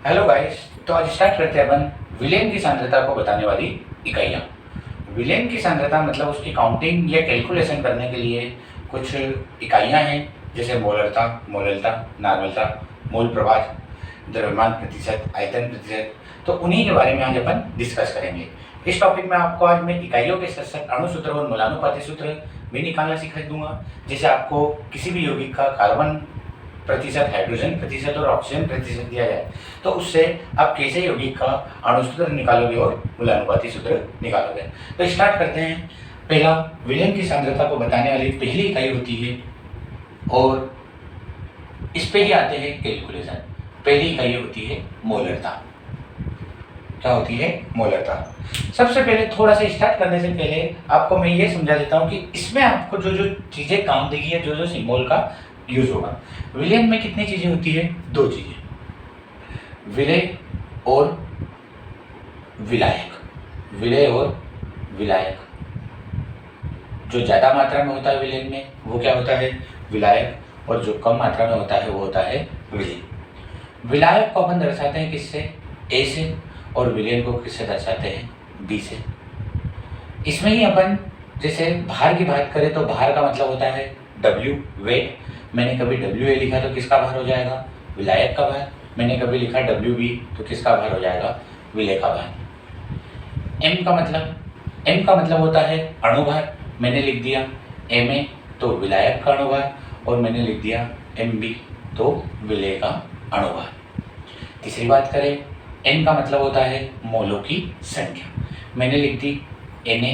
Hello guys. तो आज start करते हैं अपन विलेन की सांद्रता को बताने वाली इकाइयाँ। विलेन की सांद्रता मतलब उसकी काउंटिंग या कैलकुलेशन करने के लिए कुछ इकाइयाँ हैं, जैसे मोलरता, मोललता, नार्मलता, मोल प्रभाज, द्रव्यमान प्रतिशत, आयतन प्रतिशत। तो उन्हीं के बारे में आज अपन डिस्कस करेंगे। इस टॉपिक में आपको आज मैं इकाइयों के साथ साथ अणु सूत्र और मोलानुपाती सूत्र भी निकालना सिखा दूंगा। जैसे आपको किसी भी यौगिक का कार्बन प्रतिशत, हाइड्रोजन प्रतिशत और ऑक्सीजन प्रतिशत दिया जाए तो उससे आप कैसे यौगिक का अणु सूत्र निकालोगे और मूलानुपाती सूत्र निकालोगे। तो स्टार्ट करते हैं। पहला, विलेन की सांद्रता को बताने वाली पहली इकाई होती है और इस पे ही आते हैं कैलकुलेशन। पहली इकाई होती है मोलरता। क्या होती है? मोलरता। सबसे पहले थोड़ा सा स्टार्ट करने से पहले आपको मैं ये समझा देता हूँ कि इसमें आपको जो जो चीज़ें काम देगी या जो जो सिंबल का यूज होगा। विलेन में कितनी चीज़ें होती है? दो चीज़ें, विलेय और विलायक। विलेय और विलायक। जो ज़्यादा मात्रा में होता है विलेन में वो क्या होता है? विलायक। और जो कम मात्रा में होता है वो होता है विलेय। विलायक को अपन दर्शाते हैं किससे? ए से। और विलेन को किससे दर्शाते हैं? बी से। इसमें ही अपन जैसे भार की बात करें तो भार का मतलब होता है W, वेट। मैंने कभी WA लिखा तो किसका भार हो जाएगा? विलायक का भार। मैंने कभी लिखा WB तो किसका भार हो जाएगा? विलेय का भार। M का मतलब होता है अणुभार। मैंने लिख दिया Ma तो विलायक का अणुभार, और मैंने लिख दिया Mb तो विलेय का अणुभार। तीसरी बात करें, N का मतलब होता है मोलों की संख्या। मैंने लिख दी Na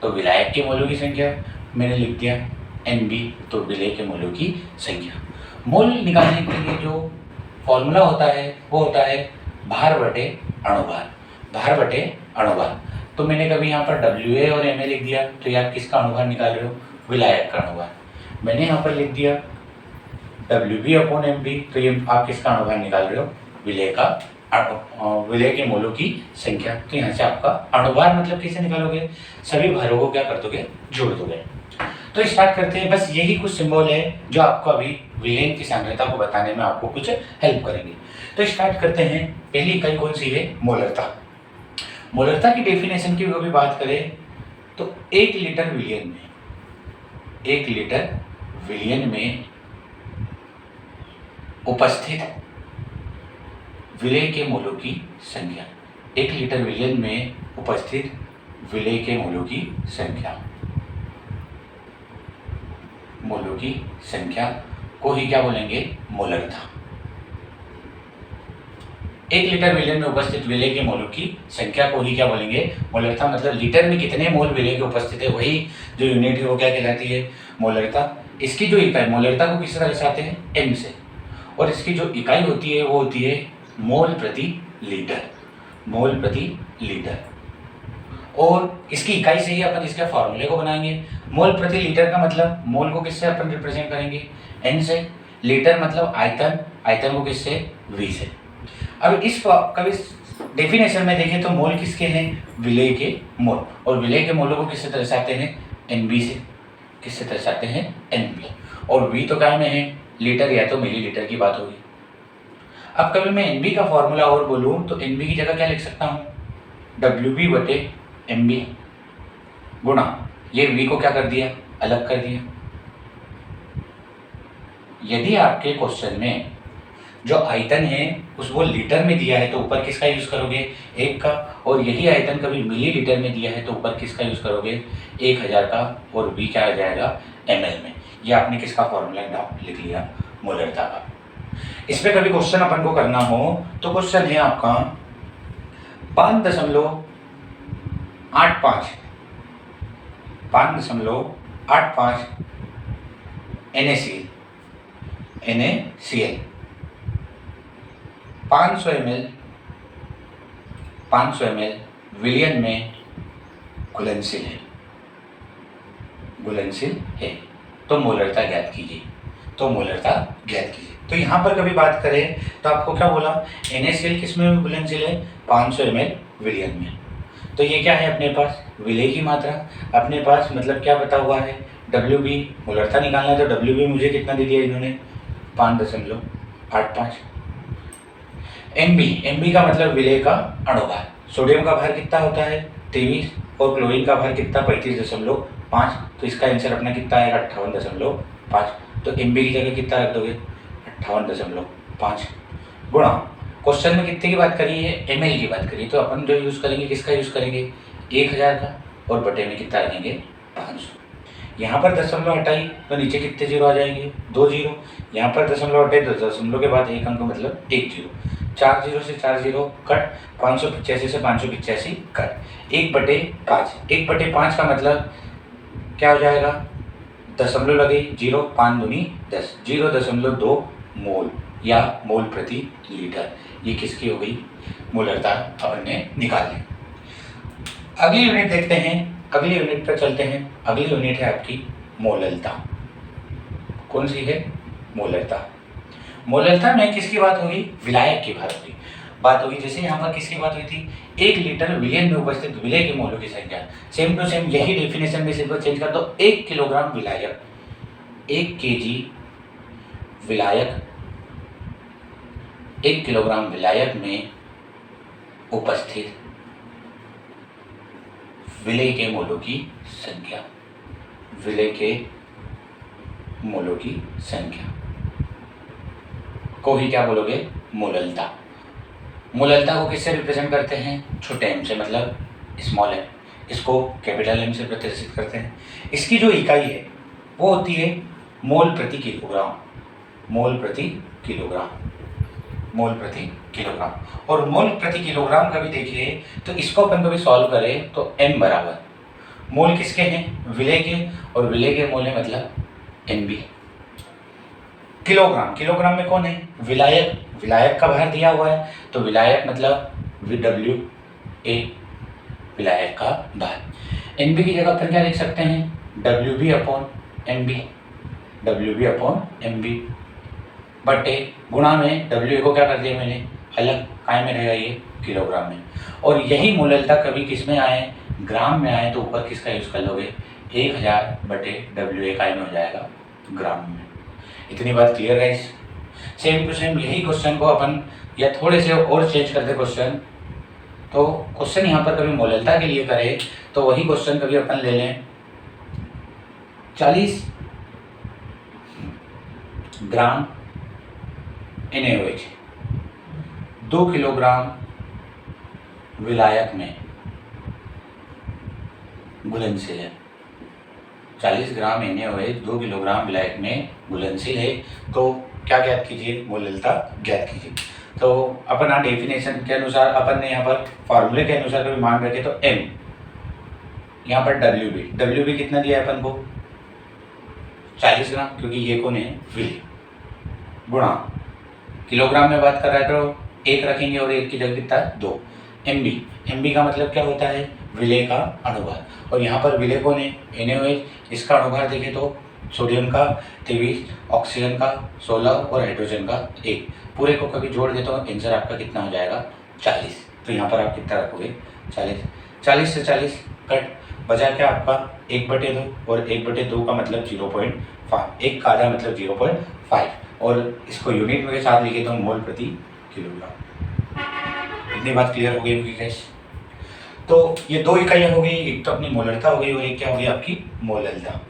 तो विलायक के मोलों की संख्या, मैंने लिख दिया Nb तो विलेय के मोलों की संख्या। मोल निकालने के लिए जो फॉर्मूला होता है वो होता है भार बटे अणुभार। भार बटे अणुभार। तो मैंने कभी यहाँ पर WA और Ma लिख दिया तो ये आप किसका अणुभार निकाल रहे हो? विलायक का अणुभार। मैंने यहाँ पर लिख दिया WB अपॉन MB तो ये आप किसका अणुभार निकाल रहे हो? विलेय का विलेय के मोलों की संख्या। तो यहाँ से आपका अणुभार मतलब कैसे निकालोगे? सभी भारों को क्या कर दोगे? जोड़ दोगे। तो स्टार्ट करते हैं। बस यही कुछ सिंबल है जो आपको अभी विलेन की सांद्रता को बताने में आपको कुछ हेल्प करेंगे। तो स्टार्ट करते हैं। पहली इकाई कौन सी है? मोलरता। मोलरता की डेफिनेशन की कभी बात करें तो 1 लीटर विलियन में, 1 लीटर विलियन में उपस्थित विलेय के मोलों की संख्या। 1 लीटर विलियन में उपस्थित विलेय के मोलों की संख्या, मोलों की संख्या को ही क्या बोलेंगे? मोलरता। 1 लीटर विलेय में उपस्थित विलेय के मोलों की संख्या को ही क्या बोलेंगे? मोलरता। मतलब लीटर में कितने मोल विलेय के उपस्थित है वही जो यूनिट है वो क्या कहलाती है? मोलरता। इसकी जो इकाई मोलरता को किस तरह दर्शाते हैं? M से। और इसकी जो इकाई होती है वो होती है मोल प्रति लीटर। मोल प्रति लीटर। और इसकी इकाई से ही अपन इसके फॉर्मूले को बनाएंगे। मोल प्रति लीटर का मतलब मोल को किससे अपन रिप्रेजेंट करेंगे? N से। लीटर मतलब आयतन, आयतन को किससे? V से। अब इस कभी डेफिनेशन में देखें तो मोल किसके हैं? विलेय के मोल। और विलेय के मोलों को किससे दर्शाते हैं? NB से। किससे दर्शाते हैं? NB। और V तो क्या में है? लीटर या तो मिलीलीटर की बात होगी। अब कभी मैं NB का फॉर्मूला और बोलूँ तो NB की जगह क्या लिख सकता हूँ? WB बटे MB गुणा ये V को क्या कर दिया? अलग कर दिया। यदि आपके क्वेश्चन में जो आयतन है उस वो लीटर में दिया है तो ऊपर किसका यूज करोगे? 1 का। और यही आयतन कभी मिलीलीटर में दिया है तो ऊपर किसका यूज करोगे? 1000 का। और V क्या आ जाएगा? ml में। ये आपने किसका फॉर्मूला लिख लिया? मोलरता का। इस पे कभी क्वेश्चन अपन को करना हो तो क्वेश्चन है आपका 5.85 NaCl 500 ml विलियन में घुलनशील है। तो मोलरता ज्ञात कीजिए। तो यहाँ पर कभी बात करें तो आपको क्या बोला? NaCl किस में घुलनशील है? 500 ml विलियन में। तो ये क्या है अपने पास? विलेय की मात्रा। अपने पास मतलब क्या बता हुआ है? WB। मोलरता निकालना है तो WB मुझे कितना दे दिया इन्होंने? 5.85। एमबी का मतलब विलेय का अणुभार। सोडियम का भार कितना होता है 23 और क्लोरीन का भार कितना 35.5, तो इसका आंसर अपना कितना आएगा 58.5। तो एमबी की जगह कितना रख दोगे 58.5 गुणा, क्वेश्चन में कितने की बात करी है एमएल की बात करी, तो अपन जो यूज़ करेंगे किसका यूज़ करेंगे 1000 का, और बटे में कितना रखेंगे 500। यहाँ पर दशमलव हटाई तो नीचे कितने जीरो आ जाएंगे 2 जीरो, यहाँ पर दशमलव हटाई तो दशमलव के बाद एक अंक मतलब 1 जीरो, 4 जीरो से 4 जीरो कट, 585 से 585 कट, 1/5, 1/5 का मतलब क्या हो जाएगा, दशमलव लगे 0, 5 दूनी 10, 0.2 मोल या मोल प्रति लीटर। ये किसकी हो गई मोलरता अपन ने निकाल ली। अगली यूनिट देखते हैं, अगली यूनिट पर चलते हैं। अगली यूनिट है आपकी मोललता। कौन सी है मोलरता। मोलरता में किसकी बात होगी विलायक की बात होगी। जैसे यहाँ पर किसकी बात हुई थी 1 लीटर विलयन में उपस्थित विलय के मोलों की संख्या, सेम टू सेम यही डेफिनेशन में सिर्फ चेंज कर दो। 1 किलोग्राम विलायक, 1 केजी विलायक, 1 किलोग्राम विलायक में उपस्थित विलय के मोलों की संख्या, विलय के मोलों की संख्या को ही क्या बोलोगे मोललता। मोललता को किससे रिप्रेजेंट करते हैं छोटे एम से, मतलब स्मॉल एम, इसको कैपिटल एम से प्रदर्शित करते हैं। इसकी जो इकाई है वो होती है मोल प्रति किलोग्राम, मोल प्रति किलोग्राम, मोल प्रति किलोग्राम। और मोल प्रति किलोग्राम कभी देखिए तो इसको अपन कभी सॉल्व करें तो m बराबर मोल किसके हैं विलय के, और विलय के मोल है मतलब NB। किलोग्राम, किलोग्राम में कौन है विलायक, विलायक का भार दिया हुआ है तो विलायक मतलब WA, विलायक का भार। NB की जगह अपन क्या लिख सकते हैं WB/MB, WB/MB बटे गुणा में WA को क्या कर दिया मैंने अलग, काय में रहेगा ये किलोग्राम में। और यही मोललता कभी किस में आए ग्राम में आए तो ऊपर किसका यूज़ कर लोगे 1000/WA, काय में हो जाएगा ग्राम में। इतनी बात क्लियर है। सेम टू सेम यही क्वेश्चन को अपन या थोड़े से और चेंज करते क्वेश्चन, तो क्वेश्चन यहाँ पर कभी मोललता के लिए करें तो वही क्वेश्चन कभी अपन ले लें 40 ग्राम NaOH 2 किलोग्राम विलायक में घुलनशील है। 40 ग्राम NaOH 2 किलोग्राम विलायक में घुलनशील है, तो क्या ज्ञात कीजिए मोललता ज्ञात कीजिए। तो अपन डेफिनेशन के अनुसार अपन ने यहाँ पर फार्मूले के अनुसार कभी मान रखे तो M, यहाँ पर WB कितना दिया है अपन को 40 ग्राम, क्योंकि ये कौन है विलय, गुणा किलोग्राम में बात कर रहा है तो 1 रखेंगे और 1 की जगह कितना 2। MB का मतलब क्या होता है विलय का अणुभार, और यहाँ पर विलय कौन है NaOH, इसका अणुभार देखें तो सोडियम का 23, ऑक्सीजन का 16 और हाइड्रोजन का 1, पूरे को कभी जोड़ दे तो आंसर आपका कितना हो जाएगा 40। तो यहाँ पर आप कितना रखोगे 40, 40 से 40 कट, बचा क्या आपका 1/2, और 1/2 का मतलब 0.5, 1 का आधा मतलब 0.5, और इसको यूनिट में के साथ लिखे तो मोल प्रति किलोग्राम। इतनी बात क्लियर हो गई होगी गैस। तो ये 2 इकाइयाँ हो गई, एक तो अपनी मोलरता हो गई और एक क्या होगी आपकी मोललता।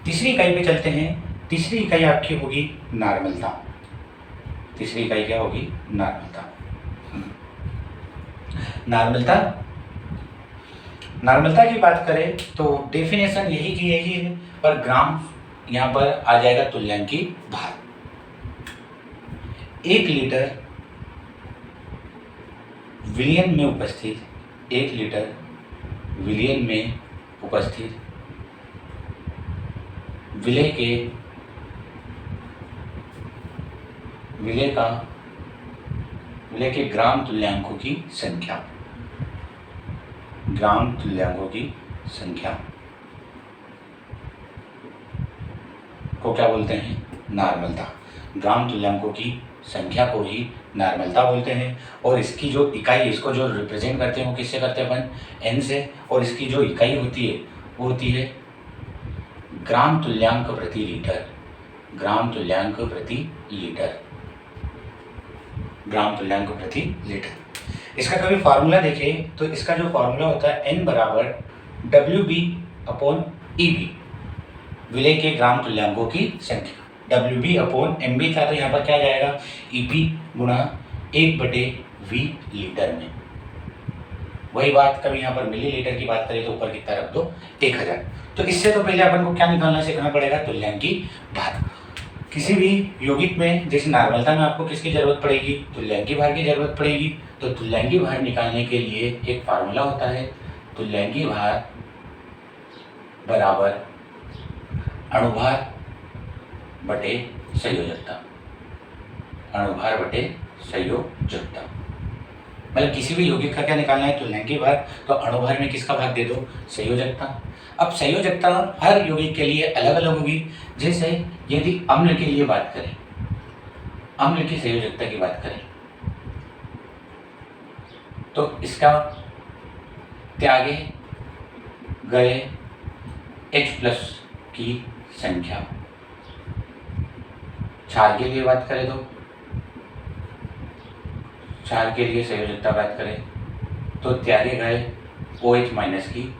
तीसरी इकाई पे चलते हैं। तीसरी इकाई आपकी होगी नॉर्मलता। तीसरी इकाई क्या होगी नॉर्मलता। नॉर्मलता की बात करें तो डेफिनेशन यही की यही है, पर ग्राम यहाँ पर आ जाएगा तुल्यांकी भार। 1 लीटर विलियन में उपस्थित, 1 लीटर विलियन में उपस्थित विलय के ग्राम तुल्यांकों की संख्या, ग्राम तुल्यांकों की संख्या को क्या बोलते हैं नॉर्मलता। ग्राम तुल्यांकों की संख्या को ही नॉर्मलता बोलते हैं। और इसकी जो इकाई, इसको जो रिप्रेजेंट करते हैं वो किससे करते हैं अपन N से, और इसकी जो इकाई होती है वो होती है ग्राम तुल्यांक प्रति लीटर, ग्राम तुल्यांक प्रति लीटर, ग्राम तुल्यांक प्रति लीटर। इसका कभी फार्मूला देखें तो इसका जो फार्मूला होता है N बराबर WB/EB, विलेय के ग्राम तुल्यांकों की संख्या। WB/MB था तो यहाँ पर क्या जाएगा, EB गुणा 1/V लीटर में। वही बात कभी यहाँ पर मिलीलीटर की बात करें तो ऊपर कितना रख दो, 1000। तो इससे तो पहले अपन को क्या निकालना सीखना पड़ेगा, तुल्यांकी भार। किसी भी यौगिक में जैसे नॉर्मलता में आपको किसकी जरूरत पड़ेगी, तुल्यांकी भार की जरूरत पड़ेगी। तो तुल्यांकी भार निकालने के लिए एक फार्मूला होता है, तुल्यांकी भार बराबर अणुभार बटे संयोजकता। अणुभार बटे संयोजकता मतलब किसी भी यौगिक का क्या निकालना है, तुल्यांकी भार, तो अणुभार में किसका भाग दे दो, संयोजकता। अब संयोजकता हर यौगिक के लिए अलग अलग होगी। जैसे यदि अम्ल के लिए बात करें, अम्ल की संयोजकता की बात करें तो इसका त्यागे गए H+ की संख्या। क्षार के लिए बात करें तो क्षार के लिए संयोजकता बात करें तो त्यागे गए OH- की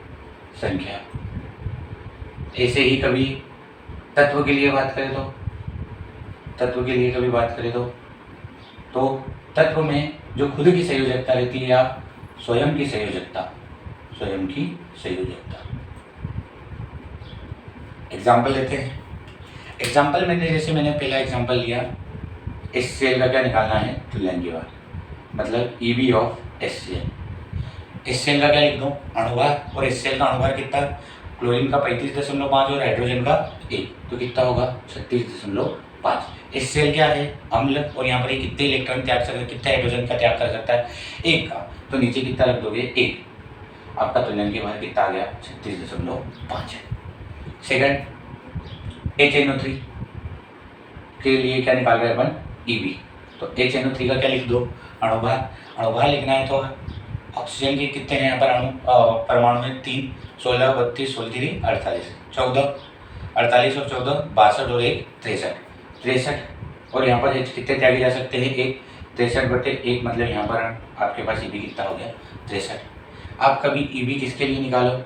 संख्या। ऐसे ही कभी तत्व के लिए बात करें तो तत्व के लिए कभी बात करें तो तत्व में जो खुद की संयोजकता रहती है या स्वयं की संयोजकता, स्वयं की संयोजकता। एग्जाम्पल लेते हैं। एग्जाम्पल में जैसे मैंने पहला एग्जाम्पल लिया, HCl का क्या निकालना है, तुल्यांकी भार मतलब EB/HCl। HCl का क्या लिख दूँ, अणुभार, और HCl का अणुभार कितना, क्लोरीन का 35.5 और हाइड्रोजन का 1, तो कितना होगा 36.5। HCl क्या है, अम्ल, और यहाँ पर ये कितने इलेक्ट्रॉन त्याग सकता है, कितने हाइड्रोजन का त्याग कर सकता है, 1 का, तो नीचे कितना रख दोगे 1। आपका तुल्यांकी भार कितना आ गया, 36.5 है। सेकंड HNO3 के लिए क्या निकाल रहे हैं अपन, EB, तो HNO3 का क्या लिख दो, अणुभार। अणुभार लिखना है तो ऑक्सीजन के कितने हैं यहाँ पर अणु, परमाणु में 3, 16, 32, 16, 3, 48, 14, 48 और 14, 62 और 1, 63, और यहाँ पर कितने त्यागे जा सकते हैं, 1, 63/1 मतलब यहाँ पर आपके पास EB कितना हो गया, 63। आप कभी EB किसके लिए निकालो,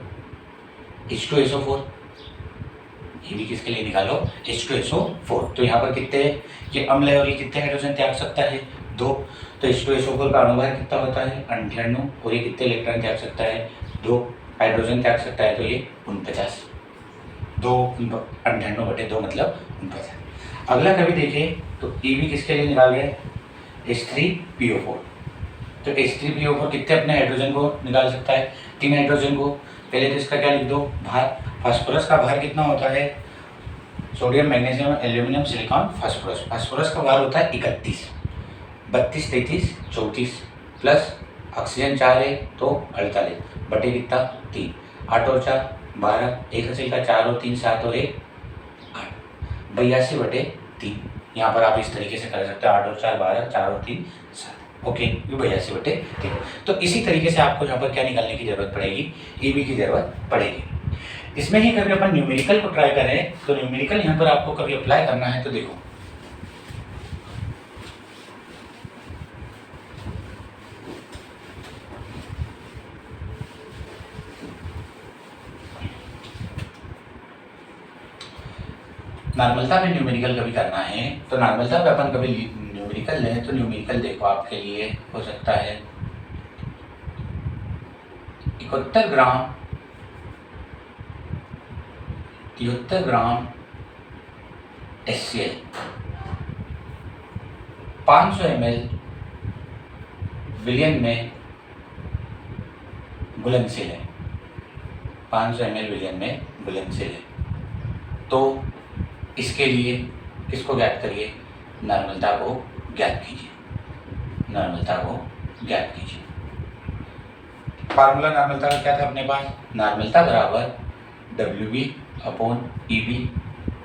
H2SO4, EB किसके लिए निकालो, H2SO4, तो यहाँ पर कितने, ये अम्ल है और ये कितने हाइड्रोजन त्याग सकता है, 2, तो H2SO4 का अणुभार कितना होता है, 98, और ये कितने इलेक्ट्रॉन त्याग सकता है, 2 हाइड्रोजन त्याग सकता है, तो ये 49, 2 98/2 मतलब 49। अगला कभी देखें तो EB किसके लिए निकाल रहे हैं, H3PO4, तो H3PO4 कितने अपने हाइड्रोजन को निकाल सकता है, 3 हाइड्रोजन को। पहले तो इसका क्या लिख दो, भार। फास्फोरस का भार कितना होता है, sodium, magnesium, aluminium, silicon, phosphorus. Phosphorus का भार होता है 31, 32, 33, 34 प्लस ऑक्सीजन 4 है तो 48 बटे कितना 3, 8 और 4 12, 1 हासिल का 4 और 3 7 और 1 8, 82/3। यहाँ पर आप इस तरीके से कर सकते हो, 8 और 4 12, 4 और 3 7, ओके, ये 82/3। तो इसी तरीके से आपको यहाँ पर क्या निकालने की जरूरत पड़ेगी, EB की जरूरत पड़ेगी। इसमें ही कभी अपन न्यूमेरिकल को ट्राई करें तो न्यूमेरिकल यहाँ पर आपको कभी अप्लाई करना है तो देखो, नॉर्मलता में न्यूमेरिकल कभी करना है तो नॉर्मलता पे अपन कभी न्यूमेरिकल लें तो न्यूमेरिकल देखो आपके लिए हो सकता है 71 ग्राम 73 ग्राम HCl 500 ml विलयन में घुलनशील है, 500 ml विलयन में घुलनशील है। तो इसके लिए किसको ज्ञात करिए, नॉर्मलता को ज्ञात कीजिए, नॉर्मलता को ज्ञात कीजिए। फार्मूला नॉर्मलता का क्या था अपने पास, नॉर्मलता बराबर WB/EB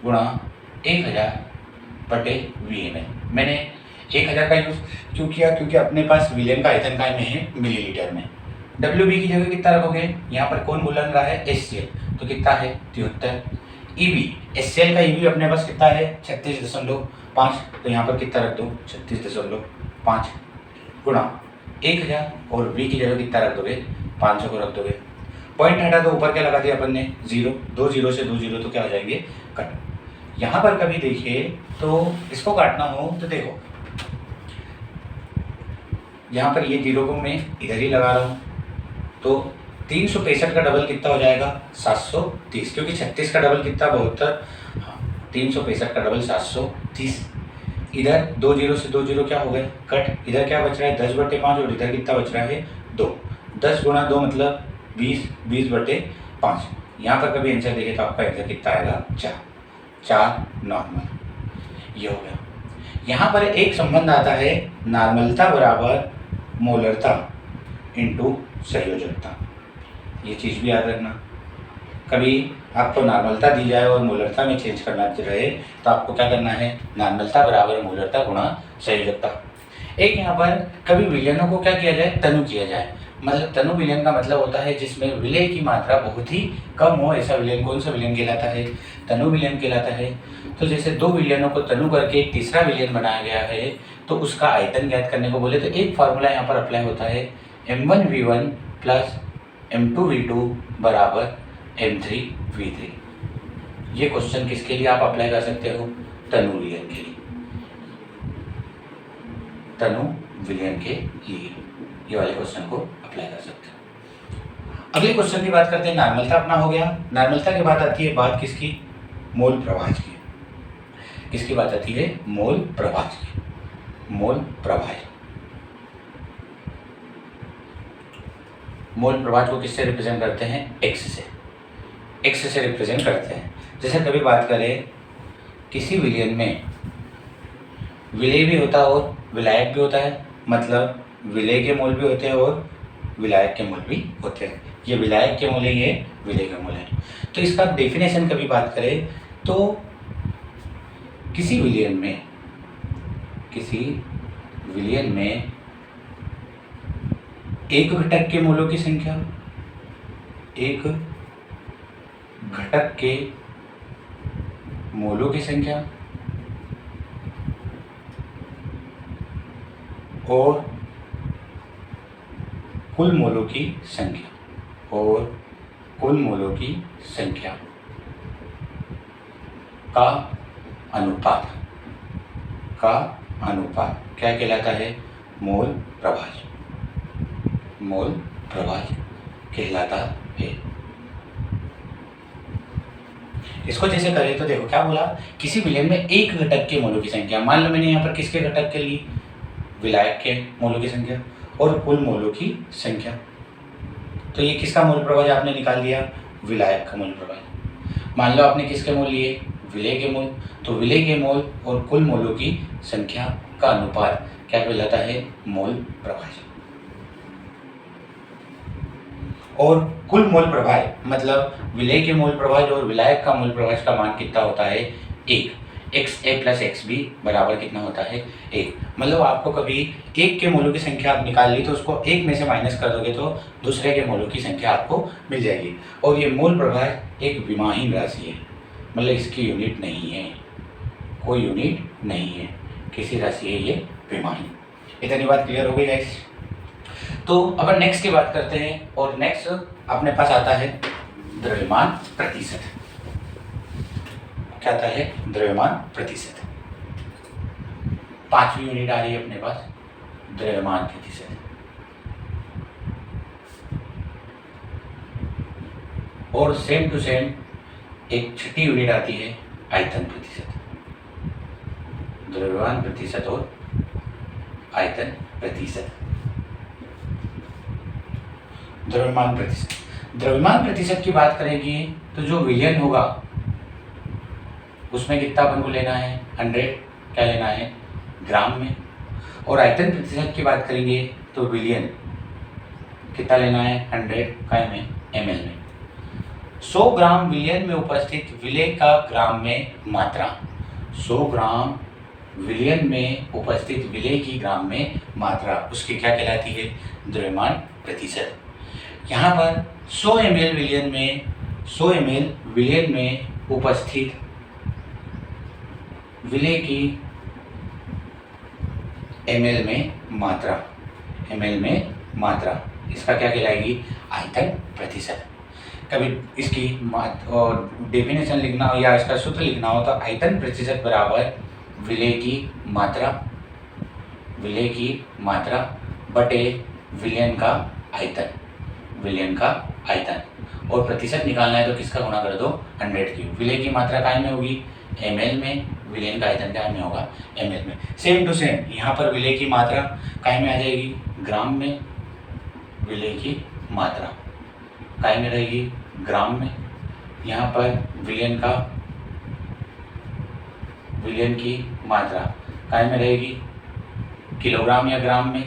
गुणा 1000/Vml। मैंने 1000 का यूज क्यों किया, क्योंकि अपने पास विलयन का आयतन काय में है, मिलीलीटर में। WB की जगह कितना रखोगे, यहाँ पर कौन घुलन रहा है, HCl, तो कितना है 73। EB, HCl का EB अपने पास कितना है 36.5, तो यहाँ पर कितना रख दो 36.5। गुणा 1000 और v की जगह कितना रख दोगे, 500 को रख दोगे। पॉइंट हटा दो, ऊपर क्या लगा दिया अपन ने, 0, 2 0 से 2 0 तो क्या हो जाएंगे, कट। यहाँ पर कभी देखिए तो इसको काटना हो तो देखो, यहाँ पर ये 0 को मैं इधर ही लगा रहा हूँ, तो 365 का डबल कितना हो जाएगा, 730, क्योंकि 36 का डबल कितना, 72। हाँ, 365 का डबल 730। इधर 2 0 से 2 0 क्या हो गए, कट। इधर क्या बच रहा है, 10/5, और इधर कितना बच रहा है, 2। 10 गुणा 2 मतलब 20, 20/5। यहाँ पर कभी आंसर देखे तो आपका आंसर कितना आएगा, 4 नॉर्मल। ये हो गया। यहाँ पर एक संबंध आता है, नॉर्मलता बराबर मोलरता इंटू संयोजकता। ये चीज़ भी याद रखना, कभी आपको नॉर्मलता दी जाए और मोलरता में चेंज करना रहे तो आपको क्या करना है, नॉर्मलता बराबर मोलरता गुणा संयोजकता। एक यहाँ पर कभी विलयनों को क्या किया जाए, तनु किया जाए। मतलब तनु विलयन का मतलब होता है जिसमें विलय की मात्रा बहुत ही कम हो, ऐसा विलयन कौन सा विलयन कहलाता है, तनु विलयन कहलाता है। तो जैसे दो विलयनों को तनु करके एक तीसरा विलयन बनाया गया है, तो उसका आयतन ज्ञात करने को बोले तो एक फार्मूला यहाँ पर अप्लाई होता है, m1v1 प्लस m2v2 बराबर m3v3। ये क्वेश्चन किसके लिए आप अप्लाई कर सकते हो, तनु विलयन के लिए, तनु विलयन के लिए ये वाले क्वेश्चन को अप्लाई कर सकते हो। अगले क्वेश्चन की बात करते हैं, नॉर्मलता अपना हो गया। नॉर्मलता के बाद आती है बात किसकी, मोल प्रभाज की। किसकी बात आती है, मोल प्रभाज की। मोल प्रभाज, मोल प्रभाज को किससे रिप्रेजेंट करते हैं, x से, x से रिप्रेजेंट करते हैं। जैसे कभी बात करें किसी विलयन में विलय भी होता है और विलायक भी होता है, मतलब विलय के मोल भी होते हैं और विलायक के मोल भी होते हैं। ये विलायक के मोल है, ये विलय के मोल है। तो इसका डेफिनेशन कभी बात करें तो किसी विलयन में एक घटक के मोलों की संख्या, एक घटक के मोलों की संख्या और कुल मोलों की संख्या, और कुल मोलों की संख्या का अनुपात क्या कहलाता है, मोल प्रभाज। मोल प्रभाज कहलाता है। इसको जैसे करें तो देखो क्या बोला, किसी विलयन में एक घटक के मोलों की संख्या, मान लो मैंने यहाँ पर किसके घटक के लिए, विलायक के मोलों की संख्या और कुल मोलों की संख्या। तो ये किसका मोल प्रभाज आपने निकाल दिया, विलायक का मोल प्रभाज। मान लो आपने किसके मोल लिए, विलय के मोल, तो विलय के मोल और कुल मोलों की संख्या का अनुपात क्या कहलाता है, मोल प्रभाज। और कुल मोल प्रभाज मतलब विलय के मोल प्रभाज और विलायक का मोल प्रभाज का मान कितना होता है, 1। XA प्लस XB बराबर कितना होता है, 1। मतलब आपको कभी एक के मोलों की संख्या आप निकाल ली तो उसको एक में से माइनस कर दोगे तो दूसरे के मोलों की संख्या आपको मिल जाएगी। और ये मोल प्रभाज एक विमाहीन राशि है, मतलब इसकी यूनिट नहीं है, कोई यूनिट नहीं है, किसी राशि है ये विमाहीन। इतनी बात क्लियर हो गई गाइस। तो अब नेक्स्ट की बात करते हैं, और नेक्स्ट अपने पास आता है द्रव्यमान प्रतिशत। क्या आता है, द्रव्यमान प्रतिशत। 5वीं यूनिट आ रही है अपने पास, द्रव्यमान प्रतिशत। और सेम टू सेम एक 6ठी यूनिट आती है, आयतन प्रतिशत। द्रव्यमान प्रतिशत और आयतन प्रतिशत। द्रव्यमान प्रतिशत, द्रव्यमान प्रतिशत की बात करेंगे तो जो विलयन होगा उसमें कितना अपन को लेना है, 100 क्या लेना है, ग्राम में। और आयतन प्रतिशत की बात करेंगे तो विलयन कितना लेना है, 100 काय में, ml में। 100 ग्राम विलयन में उपस्थित विलय का ग्राम में मात्रा, 100 ग्राम विलयन में उपस्थित विलय की ग्राम में मात्रा, उसकी क्या कहलाती है, द्रव्यमान प्रतिशत। यहाँ पर 100 ml विलयन में, 100 ml विलयन में उपस्थित विलय की ml में मात्रा, ml में मात्रा। इसका क्या कहलाएगी? आयतन प्रतिशत। कभी इसकी डेफिनेशन लिखना हो या इसका सूत्र लिखना हो तो आयतन प्रतिशत बराबर विलेय की मात्रा बटे विलयन का आयतन। और प्रतिशत निकालना है तो किसका गुणा कर दो? 100 की। विलेय की मात्रा काय में होगी? ml में। विलयन का आयतन काय में होगा? ml में। सेम टू सेम यहाँ पर विलेय की मात्रा काय में आ जाएगी? ग्राम में। विलेय की मात्रा काय में रहेगी? ग्राम में। यहाँ पर विलयन की मात्रा काय में रहेगी? किलोग्राम या ग्राम में,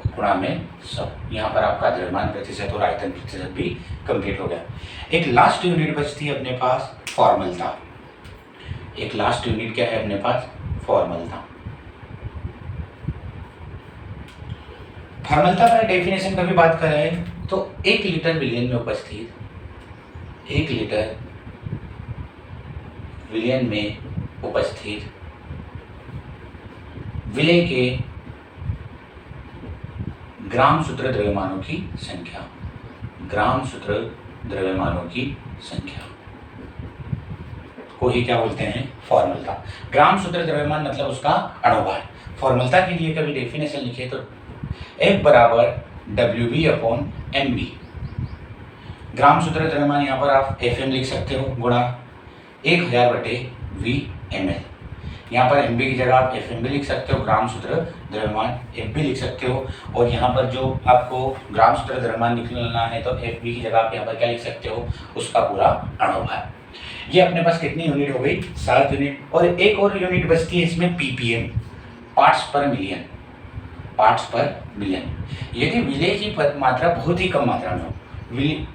गुणा में 100। यहाँ पर आपका द्रव्यमान प्रतिशत और आयतन प्रतिशत भी कंप्लीट हो गया। एक लास्ट यूनिट बचती है अपने पास, फॉर्मलता। एक लास्ट यूनिट क्या है अपने पास? फॉर्मलता। फॉर्मलता का डेफिनेशन का भी बात करें तो 1 लीटर विलयन में उपस्थित 1 लीटर विलयन में उपस्थित विलेय के ग्राम सूत्र द्रव्यमानों की संख्या। ग्राम सूत्र द्रव्यमानों की संख्या को ही क्या बोलते हैं? फॉर्मलता। ग्राम सूत्र द्रव्यमान मतलब उसका अणुभार। फॉर्मलता के लिए कभी डेफिनेशन लिखे तो F बराबर WB/MB। ग्राम सूत्र द्रव्यमान यहाँ पर आप FM लिख सकते हो गुणा 1000/VmL। यहाँ पर MB की जगह आप FM भी लिख सकते हो, ग्राम सूत्र द्रव्यमान FB लिख सकते हो। और यहाँ पर जो आपको ग्राम सूत्र द्रव्यमान निकालना है तो FB की जगह आप यहाँ पर क्या लिख सकते हो? उसका पूरा अणुभार। ये अपने पास कितनी यूनिट हो गई? 7 यूनिट। और एक और यूनिट बचती है इसमें ppm, पार्ट्स पर मिलियन। यदि विलेय की मात्रा बहुत ही कम मात्रा में हो,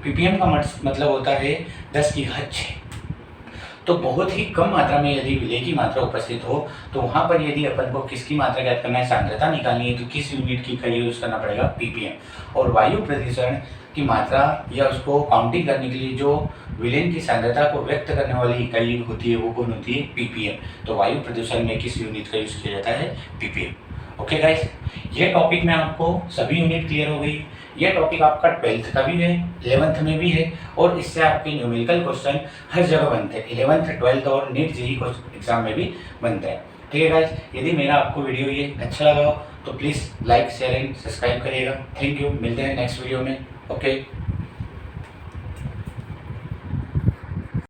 ppm का मतलब होता है 10⁶। तो बहुत ही कम मात्रा में यदि विलेय की मात्रा उपस्थित हो तो वहाँ पर यदि अपन को किसकी मात्रा ज्ञात करना है? सांद्रता निकालनी है तो किस यूनिट की इकाई यूज करना पड़ेगा? ppm। और वायु प्रदूषण की मात्रा या उसको काउंटिंग करने के लिए जो विलयन की सांद्रता को व्यक्त करने वाली इकाई होती है वो कौन होती है? ppm। तो वायु प्रदूषण में किस यूनिट का यूज किया जाता है? ppm। ओके गाइस, ये टॉपिक में आपको सभी यूनिट क्लियर हो गई। ये टॉपिक आपका 12th का भी है, 11th में भी है और इससे आपके न्यूमेरिकल क्वेश्चन हर जगह बनते हैं। 11th, 12th और नीट जेईई एग्जाम में भी बनते हैं। ठीक है गाइस, यदि मेरा आपको वीडियो ये अच्छा लगा हो तो please like, share and subscribe करिएगा। Thank you. मिलते हैं नेक्स्ट वीडियो में। ओके।